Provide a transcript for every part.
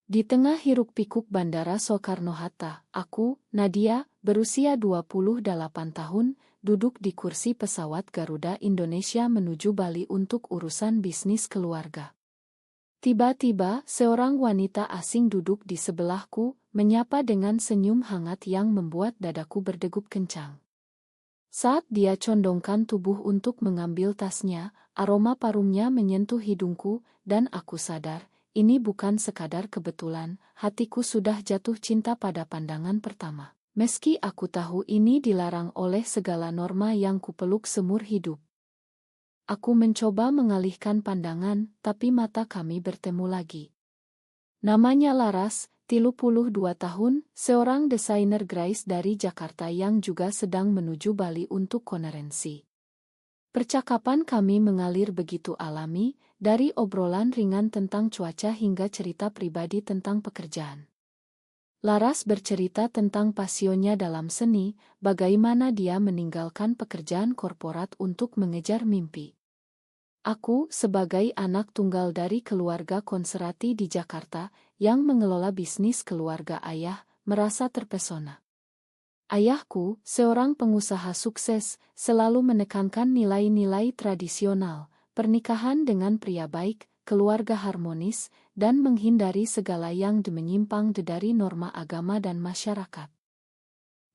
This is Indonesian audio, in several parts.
Di tengah hiruk-pikuk Bandara Soekarno-Hatta, aku, Nadia, berusia 28 tahun, duduk di kursi pesawat Garuda Indonesia menuju Bali untuk urusan bisnis keluarga. Tiba-tiba, seorang wanita asing duduk di sebelahku, menyapa dengan senyum hangat yang membuat dadaku berdegup kencang. Saat dia condongkan tubuh untuk mengambil tasnya, aroma parfumnya menyentuh hidungku, dan aku sadar, ini bukan sekadar kebetulan, hatiku sudah jatuh cinta pada pandangan pertama. Meski aku tahu ini dilarang oleh segala norma yang kupeluk seumur hidup. Aku mencoba mengalihkan pandangan, tapi mata kami bertemu lagi. Namanya Laras, 32 tahun, seorang desainer grafis dari Jakarta yang juga sedang menuju Bali untuk konferensi. Percakapan kami mengalir begitu alami, dari obrolan ringan tentang cuaca hingga cerita pribadi tentang pekerjaan. Laras bercerita tentang pasionnya dalam seni, bagaimana dia meninggalkan pekerjaan korporat untuk mengejar mimpi. Aku, sebagai anak tunggal dari keluarga konservatif di Jakarta, yang mengelola bisnis keluarga ayah, merasa terpesona. Ayahku, seorang pengusaha sukses, selalu menekankan nilai-nilai tradisional, pernikahan dengan pria baik, keluarga harmonis, dan menghindari segala yang menyimpang dari norma agama dan masyarakat.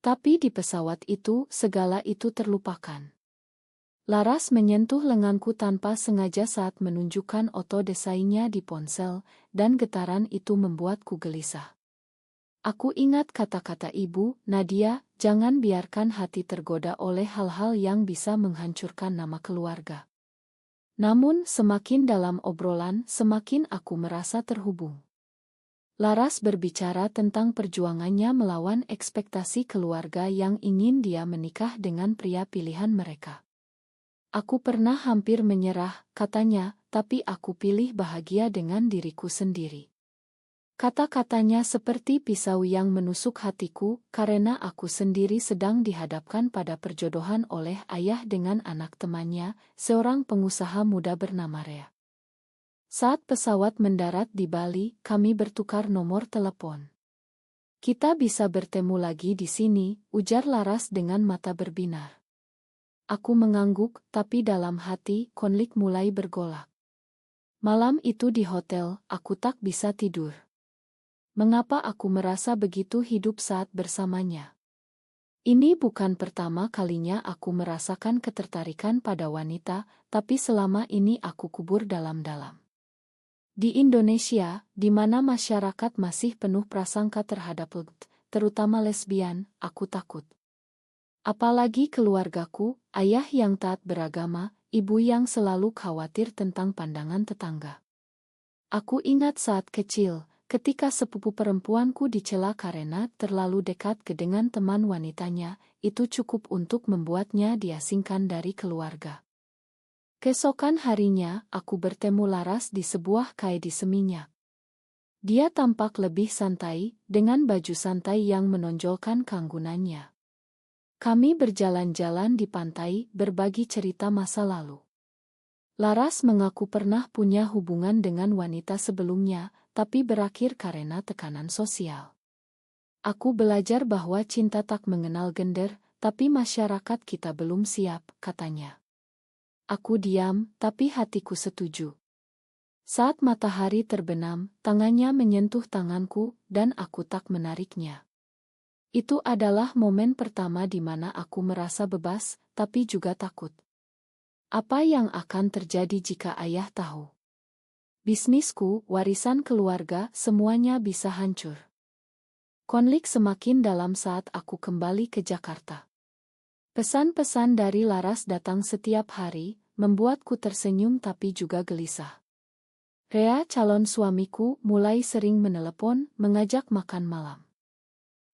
Tapi di pesawat itu, segala itu terlupakan. Laras menyentuh lenganku tanpa sengaja saat menunjukkan oto desainnya di ponsel, dan getaran itu membuatku gelisah. Aku ingat kata-kata ibu, Nadia, jangan biarkan hati tergoda oleh hal-hal yang bisa menghancurkan nama keluarga. Namun, semakin dalam obrolan, semakin aku merasa terhubung. Laras berbicara tentang perjuangannya melawan ekspektasi keluarga yang ingin dia menikah dengan pria pilihan mereka. Aku pernah hampir menyerah, katanya, tapi aku pilih bahagia dengan diriku sendiri. Kata-katanya seperti pisau yang menusuk hatiku, karena aku sendiri sedang dihadapkan pada perjodohan oleh ayah dengan anak temannya, seorang pengusaha muda bernama Rea. Saat pesawat mendarat di Bali, kami bertukar nomor telepon. Kita bisa bertemu lagi di sini, ujar Laras dengan mata berbinar. Aku mengangguk, tapi dalam hati, konflik mulai bergolak. Malam itu di hotel, aku tak bisa tidur. Mengapa aku merasa begitu hidup saat bersamanya? Ini bukan pertama kalinya aku merasakan ketertarikan pada wanita, tapi selama ini aku kubur dalam-dalam. Di Indonesia, di mana masyarakat masih penuh prasangka terhadap terutama lesbian, aku takut. Apalagi keluargaku, ayah yang taat beragama, ibu yang selalu khawatir tentang pandangan tetangga. Aku ingat saat kecil, ketika sepupu perempuanku dicela karena terlalu dekat dengan teman wanitanya, itu cukup untuk membuatnya diasingkan dari keluarga. Keesokan harinya, aku bertemu Laras di sebuah cafe di Seminyak. Dia tampak lebih santai, dengan baju santai yang menonjolkan keanggunannya. Kami berjalan-jalan di pantai, berbagi cerita masa lalu. Laras mengaku pernah punya hubungan dengan wanita sebelumnya, tapi berakhir karena tekanan sosial. Aku belajar bahwa cinta tak mengenal gender, tapi masyarakat kita belum siap, katanya. Aku diam, tapi hatiku setuju. Saat matahari terbenam, tangannya menyentuh tanganku, dan aku tak menariknya. Itu adalah momen pertama di mana aku merasa bebas, tapi juga takut. Apa yang akan terjadi jika ayah tahu? Bisnisku, warisan keluarga, semuanya bisa hancur. Konflik semakin dalam saat aku kembali ke Jakarta. Pesan-pesan dari Laras datang setiap hari, membuatku tersenyum tapi juga gelisah. Rea, calon suamiku, mulai sering menelepon, mengajak makan malam.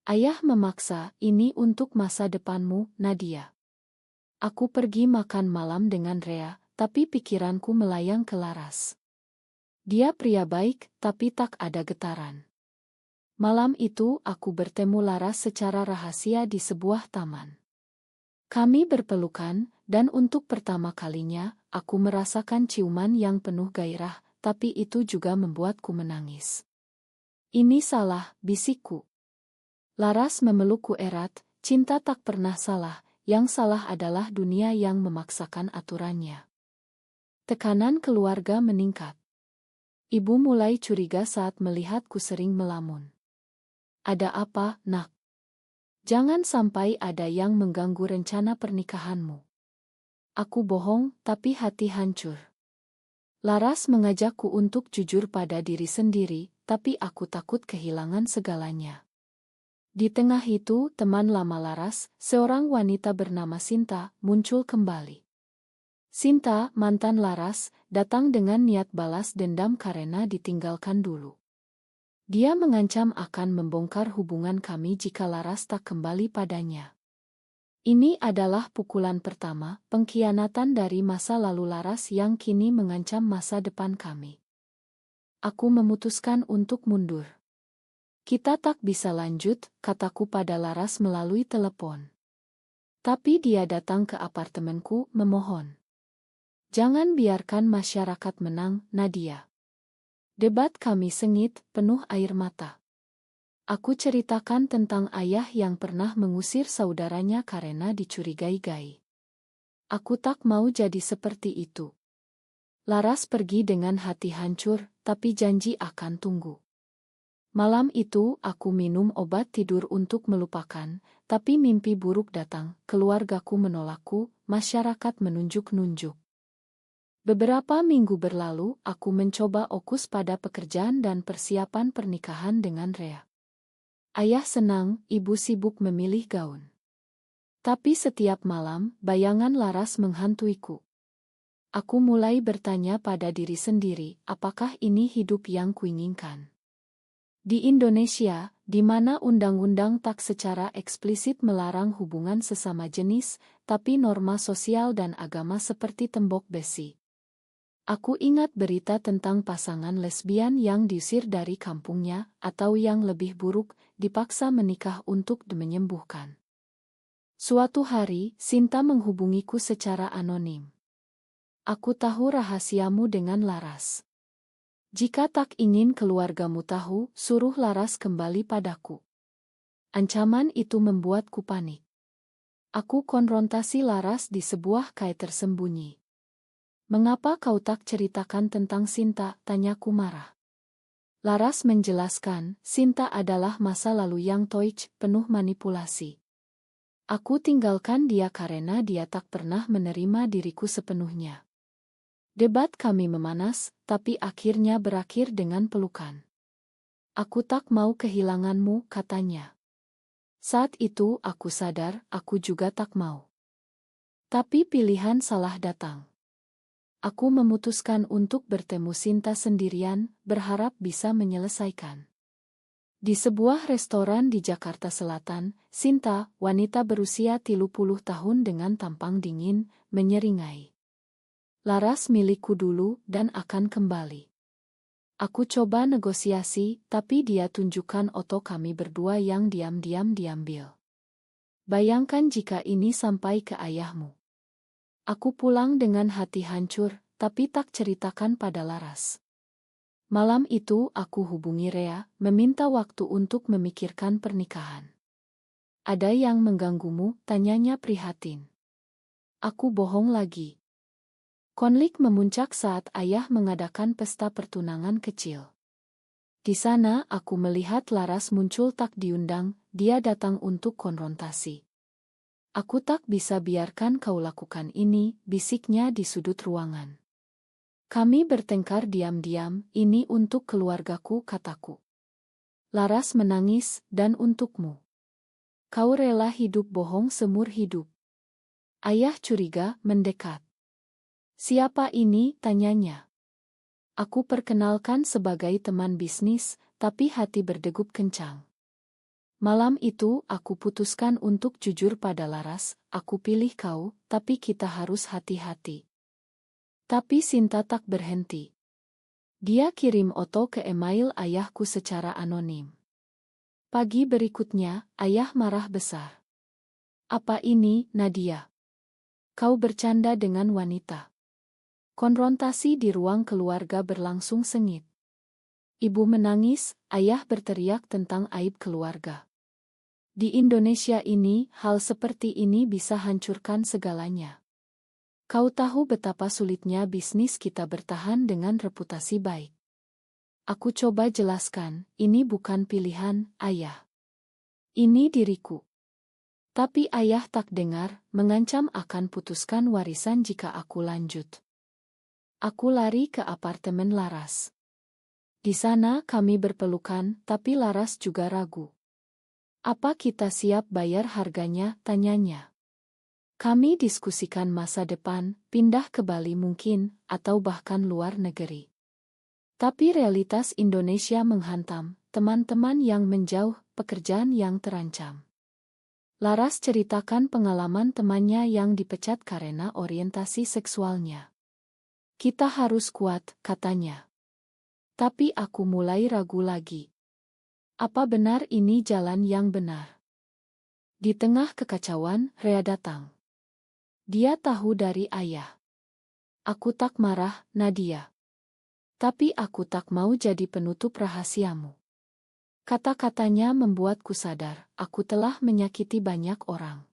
Ayah memaksa, ini untuk masa depanmu, Nadia. Aku pergi makan malam dengan Rea, tapi pikiranku melayang ke Laras. Dia pria baik, tapi tak ada getaran. Malam itu, aku bertemu Laras secara rahasia di sebuah taman. Kami berpelukan, dan untuk pertama kalinya, aku merasakan ciuman yang penuh gairah, tapi itu juga membuatku menangis. Ini salah, bisikku. Laras memelukku erat, cinta tak pernah salah, yang salah adalah dunia yang memaksakan aturannya. Tekanan keluarga meningkat. Ibu mulai curiga saat melihatku sering melamun. Ada apa, nak? Jangan sampai ada yang mengganggu rencana pernikahanmu. Aku bohong, tapi hati hancur. Laras mengajakku untuk jujur pada diri sendiri, tapi aku takut kehilangan segalanya. Di tengah itu, teman lama Laras, seorang wanita bernama Sinta, muncul kembali. Sinta, mantan Laras, datang dengan niat balas dendam karena ditinggalkan dulu. Dia mengancam akan membongkar hubungan kami jika Laras tak kembali padanya. Ini adalah pukulan pertama, pengkhianatan dari masa lalu Laras yang kini mengancam masa depan kami. Aku memutuskan untuk mundur. Kita tak bisa lanjut, kataku pada Laras melalui telepon. Tapi dia datang ke apartemenku memohon. Jangan biarkan masyarakat menang, Nadia. Debat kami sengit, penuh air mata. Aku ceritakan tentang ayah yang pernah mengusir saudaranya karena dicurigai-gai. Aku tak mau jadi seperti itu. Laras pergi dengan hati hancur, tapi janji akan tunggu. Malam itu, aku minum obat tidur untuk melupakan, tapi mimpi buruk datang, keluargaku menolakku, masyarakat menunjuk-nunjuk. Beberapa minggu berlalu, aku mencoba fokus pada pekerjaan dan persiapan pernikahan dengan Rea. Ayah senang, ibu sibuk memilih gaun. Tapi setiap malam, bayangan Laras menghantuiku. Aku mulai bertanya pada diri sendiri, apakah ini hidup yang kuinginkan? Di Indonesia, di mana undang-undang tak secara eksplisit melarang hubungan sesama jenis, tapi norma sosial dan agama seperti tembok besi. Aku ingat berita tentang pasangan lesbian yang diusir dari kampungnya, atau yang lebih buruk, dipaksa menikah untuk menyembuhkan. Suatu hari, Sinta menghubungiku secara anonim. Aku tahu rahasiamu dengan Laras. Jika tak ingin keluargamu tahu, suruh Laras kembali padaku. Ancaman itu membuatku panik. Aku konfrontasi Laras di sebuah kait tersembunyi. Mengapa kau tak ceritakan tentang Sinta? Tanyaku marah. Laras menjelaskan, Sinta adalah masa lalu yang toij, penuh manipulasi. Aku tinggalkan dia karena dia tak pernah menerima diriku sepenuhnya. Debat kami memanas, tapi akhirnya berakhir dengan pelukan. Aku tak mau kehilanganmu, katanya. Saat itu aku sadar, aku juga tak mau. Tapi pilihan salah datang. Aku memutuskan untuk bertemu Sinta sendirian, berharap bisa menyelesaikan. Di sebuah restoran di Jakarta Selatan, Sinta, wanita berusia 30 tahun dengan tampang dingin, menyeringai. Laras milikku dulu dan akan kembali. Aku coba negosiasi, tapi dia tunjukkan foto kami berdua yang diam-diam diambil. Bayangkan jika ini sampai ke ayahmu. Aku pulang dengan hati hancur, tapi tak ceritakan pada Laras. Malam itu aku hubungi Rea, meminta waktu untuk memikirkan pernikahan. Ada yang mengganggumu? Tanyanya prihatin. Aku bohong lagi. Konflik memuncak saat ayah mengadakan pesta pertunangan kecil. Di sana aku melihat Laras muncul tak diundang, dia datang untuk konfrontasi. Aku tak bisa biarkan kau lakukan ini, bisiknya di sudut ruangan. Kami bertengkar diam-diam, ini untuk keluargaku, kataku. Laras menangis, dan untukmu. Kau rela hidup bohong seumur hidup. Ayah curiga, mendekat. Siapa ini? Tanyanya. Aku perkenalkan sebagai teman bisnis, tapi hati berdegup kencang. Malam itu aku putuskan untuk jujur pada Laras, aku pilih kau, tapi kita harus hati-hati. Tapi Sinta tak berhenti. Dia kirim foto ke email ayahku secara anonim. Pagi berikutnya, ayah marah besar. Apa ini, Nadia? Kau bercanda dengan wanita. Konfrontasi di ruang keluarga berlangsung sengit. Ibu menangis, ayah berteriak tentang aib keluarga. Di Indonesia ini, hal seperti ini bisa hancurkan segalanya. Kau tahu betapa sulitnya bisnis kita bertahan dengan reputasi baik. Aku coba jelaskan, ini bukan pilihan, ayah. Ini diriku. Tapi ayah tak dengar, mengancam akan putuskan warisan jika aku lanjut. Aku lari ke apartemen Laras. Di sana kami berpelukan, tapi Laras juga ragu. Apa kita siap bayar harganya, tanyanya. Kami diskusikan masa depan, pindah ke Bali mungkin, atau bahkan luar negeri. Tapi realitas Indonesia menghantam, teman-teman yang menjauh, pekerjaan yang terancam. Laras ceritakan pengalaman temannya yang dipecat karena orientasi seksualnya. Kita harus kuat, katanya. Tapi aku mulai ragu lagi. Apa benar ini jalan yang benar? Di tengah kekacauan, Rea datang. Dia tahu dari ayah. Aku tak marah, Nadia. Tapi aku tak mau jadi penutup rahasiamu. Kata-katanya membuatku sadar, aku telah menyakiti banyak orang.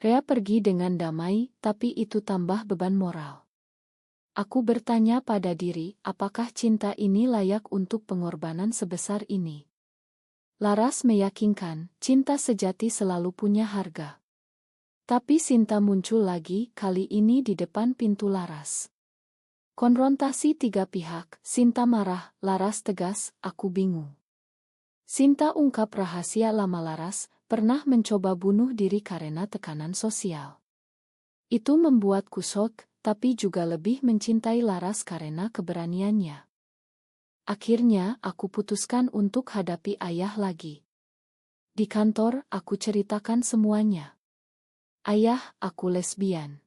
Rea pergi dengan damai, tapi itu tambah beban moral. Aku bertanya pada diri, apakah cinta ini layak untuk pengorbanan sebesar ini? Laras meyakinkan, cinta sejati selalu punya harga. Tapi Sinta muncul lagi, kali ini di depan pintu Laras. Konfrontasi tiga pihak, Sinta marah, Laras tegas, aku bingung. Sinta ungkap rahasia lama Laras, pernah mencoba bunuh diri karena tekanan sosial. Itu membuatku shock, tapi juga lebih mencintai Laras karena keberaniannya. Akhirnya, aku putuskan untuk hadapi ayah lagi. Di kantor, aku ceritakan semuanya. Ayah, aku lesbian.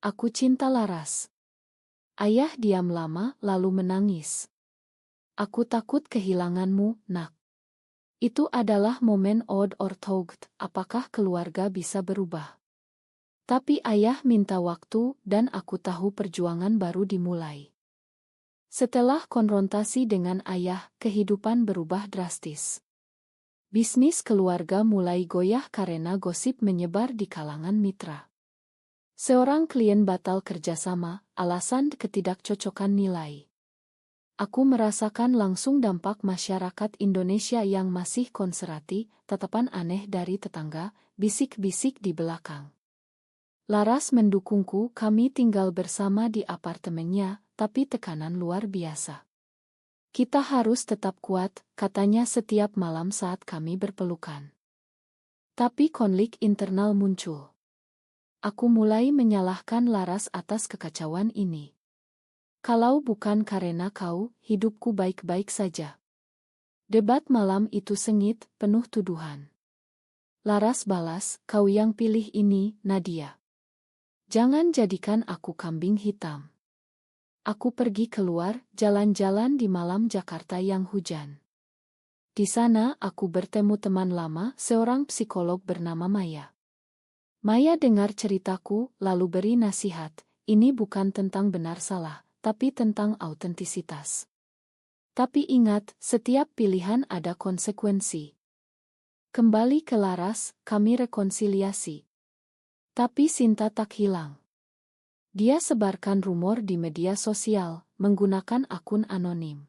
Aku cinta Laras. Ayah diam lama, lalu menangis. Aku takut kehilanganmu, nak. Itu adalah momen odd or thought, apakah keluarga bisa berubah? Tapi ayah minta waktu dan aku tahu perjuangan baru dimulai. Setelah konfrontasi dengan ayah, kehidupan berubah drastis. Bisnis keluarga mulai goyah karena gosip menyebar di kalangan mitra. Seorang klien batal kerjasama, alasan ketidakcocokan nilai. Aku merasakan langsung dampak masyarakat Indonesia yang masih konservatif, tatapan aneh dari tetangga, bisik-bisik di belakang. Laras mendukungku, kami tinggal bersama di apartemennya, tapi tekanan luar biasa. Kita harus tetap kuat, katanya setiap malam saat kami berpelukan. Tapi konflik internal muncul. Aku mulai menyalahkan Laras atas kekacauan ini. Kalau bukan karena kau, hidupku baik-baik saja. Debat malam itu sengit, penuh tuduhan. Laras balas, kau yang pilih ini, Nadia. Jangan jadikan aku kambing hitam. Aku pergi keluar, jalan-jalan di malam Jakarta yang hujan. Di sana aku bertemu teman lama, seorang psikolog bernama Maya. Maya dengar ceritaku, lalu beri nasihat, ini bukan tentang benar salah, tapi tentang autentisitas. Tapi ingat, setiap pilihan ada konsekuensi. Kembali ke Laras, kami rekonsiliasi. Tapi Sinta tak hilang. Dia sebarkan rumor di media sosial, menggunakan akun anonim.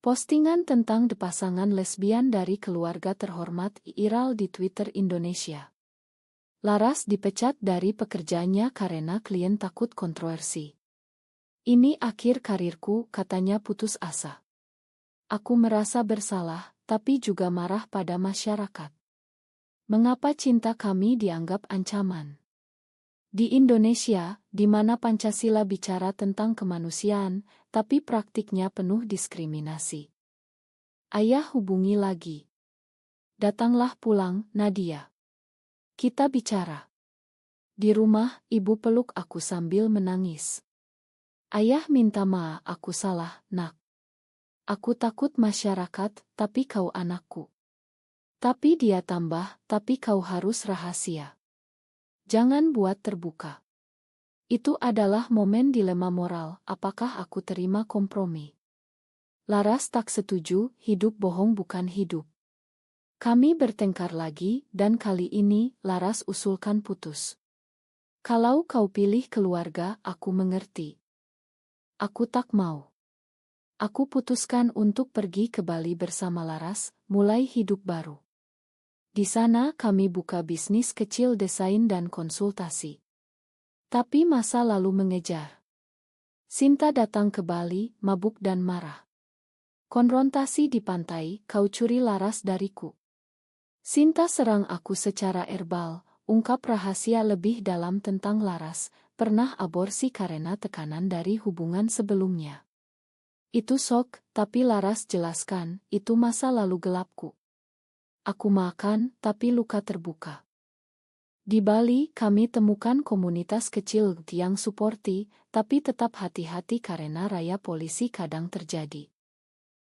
Postingan tentang pasangan lesbian dari keluarga terhormat viral di Twitter Indonesia. Laras dipecat dari pekerjaannya karena klien takut kontroversi. Ini akhir karirku, katanya putus asa. Aku merasa bersalah, tapi juga marah pada masyarakat. Mengapa cinta kami dianggap ancaman? Di Indonesia, di mana Pancasila bicara tentang kemanusiaan, tapi praktiknya penuh diskriminasi. Ayah hubungi lagi. Datanglah pulang, Nadia. Kita bicara. Di rumah, ibu peluk aku sambil menangis. Ayah minta maaf, aku salah, nak. Aku takut masyarakat, tapi kau anakku. Tapi dia tambah, tapi kau harus rahasia. Jangan buat terbuka. Itu adalah momen dilema moral, apakah aku terima kompromi? Laras tak setuju, hidup bohong bukan hidup. Kami bertengkar lagi, dan kali ini, Laras usulkan putus. Kalau kau pilih keluarga, aku mengerti. Aku tak mau. Aku putuskan untuk pergi ke Bali bersama Laras, mulai hidup baru. Di sana kami buka bisnis kecil desain dan konsultasi. Tapi masa lalu mengejar. Sinta datang ke Bali, mabuk dan marah. Konfrontasi di pantai, kau curi Laras dariku. Sinta serang aku secara verbal, ungkap rahasia lebih dalam tentang Laras, pernah aborsi karena tekanan dari hubungan sebelumnya. Itu sok, tapi Laras jelaskan, itu masa lalu gelapku. Aku makan, tapi luka terbuka. Di Bali, kami temukan komunitas kecil yang suporti, tapi tetap hati-hati karena raya polisi kadang terjadi.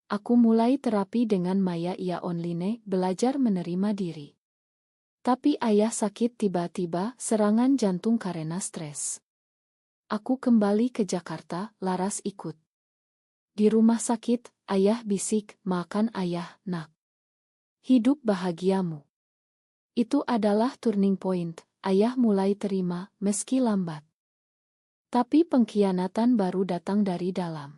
Aku mulai terapi dengan Maya Ia Online, belajar menerima diri. Tapi ayah sakit tiba-tiba, serangan jantung karena stres. Aku kembali ke Jakarta, Laras ikut. Di rumah sakit, ayah bisik, makan ayah, nak. Hidup bahagiamu. Itu adalah turning point, ayah mulai terima, meski lambat. Tapi pengkhianatan baru datang dari dalam.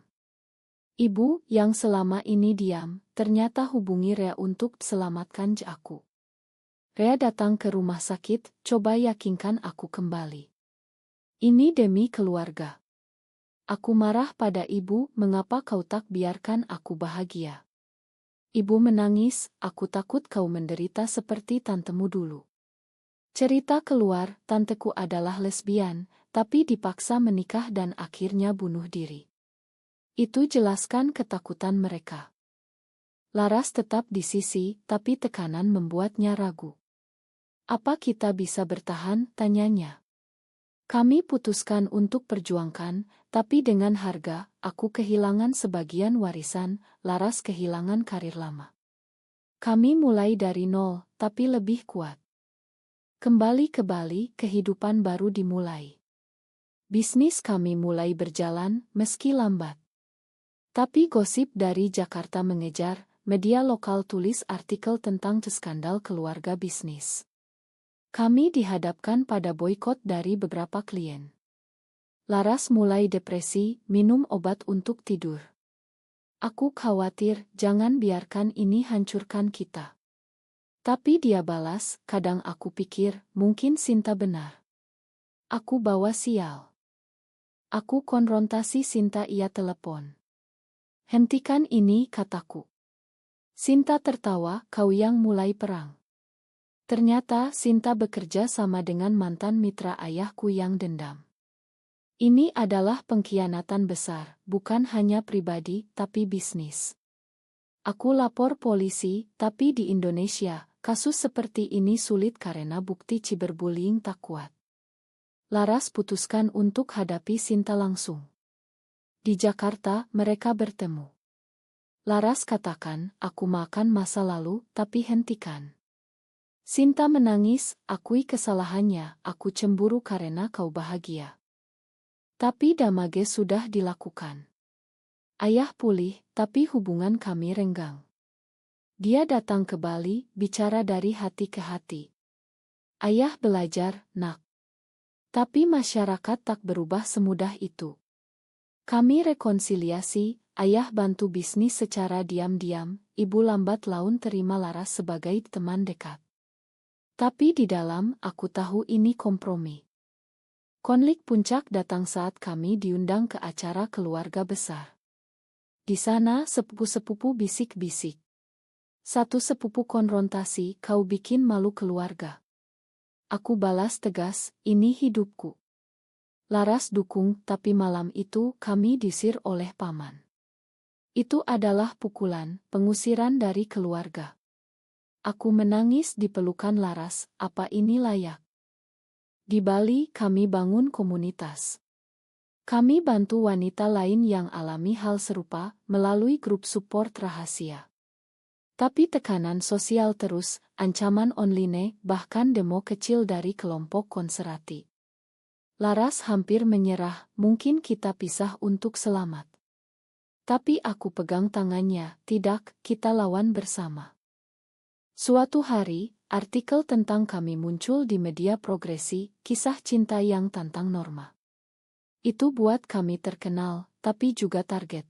Ibu, yang selama ini diam, ternyata hubungi Rea untuk selamatkan aku. Rea datang ke rumah sakit, coba yakinkan aku kembali. Ini demi keluarga. Aku marah pada ibu, mengapa kau tak biarkan aku bahagia? Ibu menangis, aku takut kau menderita seperti tantemu dulu. Cerita keluar, tanteku adalah lesbian, tapi dipaksa menikah dan akhirnya bunuh diri. Itu jelaskan ketakutan mereka. Laras tetap di sisi, tapi tekanan membuatnya ragu. Apa kita bisa bertahan, tanyanya. Kami putuskan untuk perjuangkan, tapi dengan harga, aku kehilangan sebagian warisan, Laras kehilangan karir lama. Kami mulai dari nol, tapi lebih kuat. Kembali ke Bali, kehidupan baru dimulai. Bisnis kami mulai berjalan, meski lambat. Tapi gosip dari Jakarta mengejar, media lokal tulis artikel tentang skandal keluarga bisnis. Kami dihadapkan pada boikot dari beberapa klien. Laras mulai depresi, minum obat untuk tidur. Aku khawatir, jangan biarkan ini hancurkan kita. Tapi dia balas, kadang aku pikir, mungkin Sinta benar. Aku bawa sial. Aku konfrontasi Sinta, ia telepon. Hentikan ini, kataku. Sinta tertawa, kau yang mulai perang. Ternyata Sinta bekerja sama dengan mantan mitra ayahku yang dendam. Ini adalah pengkhianatan besar, bukan hanya pribadi, tapi bisnis. Aku lapor polisi, tapi di Indonesia, kasus seperti ini sulit karena bukti cyberbullying tak kuat. Laras putuskan untuk hadapi Sinta langsung. Di Jakarta, mereka bertemu. Laras katakan, aku makan masa lalu, tapi hentikan. Sinta menangis, akui kesalahannya, aku cemburu karena kau bahagia. Tapi damage sudah dilakukan. Ayah pulih, tapi hubungan kami renggang. Dia datang ke Bali, bicara dari hati ke hati. Ayah belajar, nak. Tapi masyarakat tak berubah semudah itu. Kami rekonsiliasi, ayah bantu bisnis secara diam-diam, ibu lambat laun terima Laras sebagai teman dekat. Tapi di dalam, aku tahu ini kompromi. Konflik puncak datang saat kami diundang ke acara keluarga besar. Di sana sepupu-sepupu bisik-bisik. Satu sepupu konfrontasi, kau bikin malu keluarga. Aku balas tegas, ini hidupku. Laras dukung, tapi malam itu kami diusir oleh paman. Itu adalah pukulan, pengusiran dari keluarga. Aku menangis di pelukan Laras, apa ini layak? Di Bali kami bangun komunitas. Kami bantu wanita lain yang alami hal serupa melalui grup support rahasia. Tapi tekanan sosial terus, ancaman online, bahkan demo kecil dari kelompok konservatif. Laras hampir menyerah, mungkin kita pisah untuk selamat. Tapi aku pegang tangannya, tidak, kita lawan bersama. Suatu hari, artikel tentang kami muncul di media progresi, kisah cinta yang tantang norma. Itu buat kami terkenal, tapi juga target.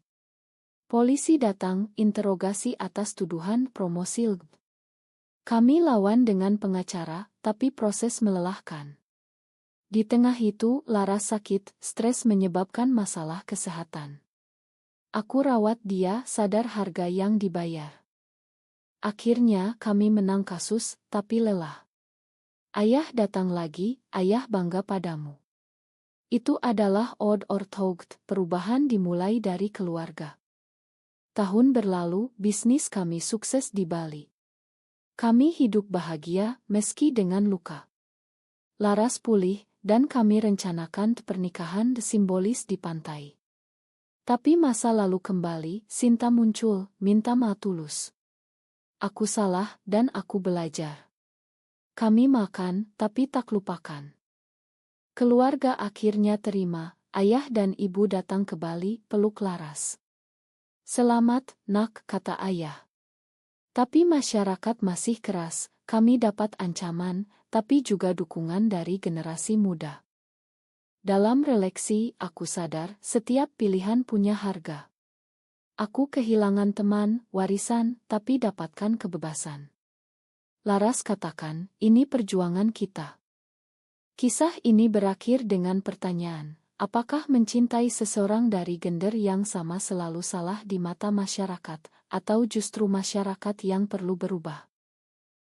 Polisi datang, interogasi atas tuduhan promosi LGB. Kami lawan dengan pengacara, tapi proses melelahkan. Di tengah itu, Laras sakit, stres menyebabkan masalah kesehatan. Aku rawat dia, sadar harga yang dibayar. Akhirnya kami menang kasus, tapi lelah. Ayah datang lagi, ayah bangga padamu. Itu adalah Odd Orthogt, perubahan dimulai dari keluarga. Tahun berlalu, bisnis kami sukses di Bali. Kami hidup bahagia, meski dengan luka. Laras pulih, dan kami rencanakan pernikahan simbolis di pantai. Tapi masa lalu kembali, Sinta muncul, minta maaf tulus. Aku salah, dan aku belajar. Kami makan, tapi tak lupakan. Keluarga akhirnya terima, ayah dan ibu datang ke Bali, peluk Laras. Selamat, nak, kata ayah. Tapi masyarakat masih keras, kami dapat ancaman, tapi juga dukungan dari generasi muda. Dalam refleksi, aku sadar setiap pilihan punya harga. Aku kehilangan teman, warisan, tapi dapatkan kebebasan. Laras katakan, ini perjuangan kita. Kisah ini berakhir dengan pertanyaan, apakah mencintai seseorang dari gender yang sama selalu salah di mata masyarakat, atau justru masyarakat yang perlu berubah?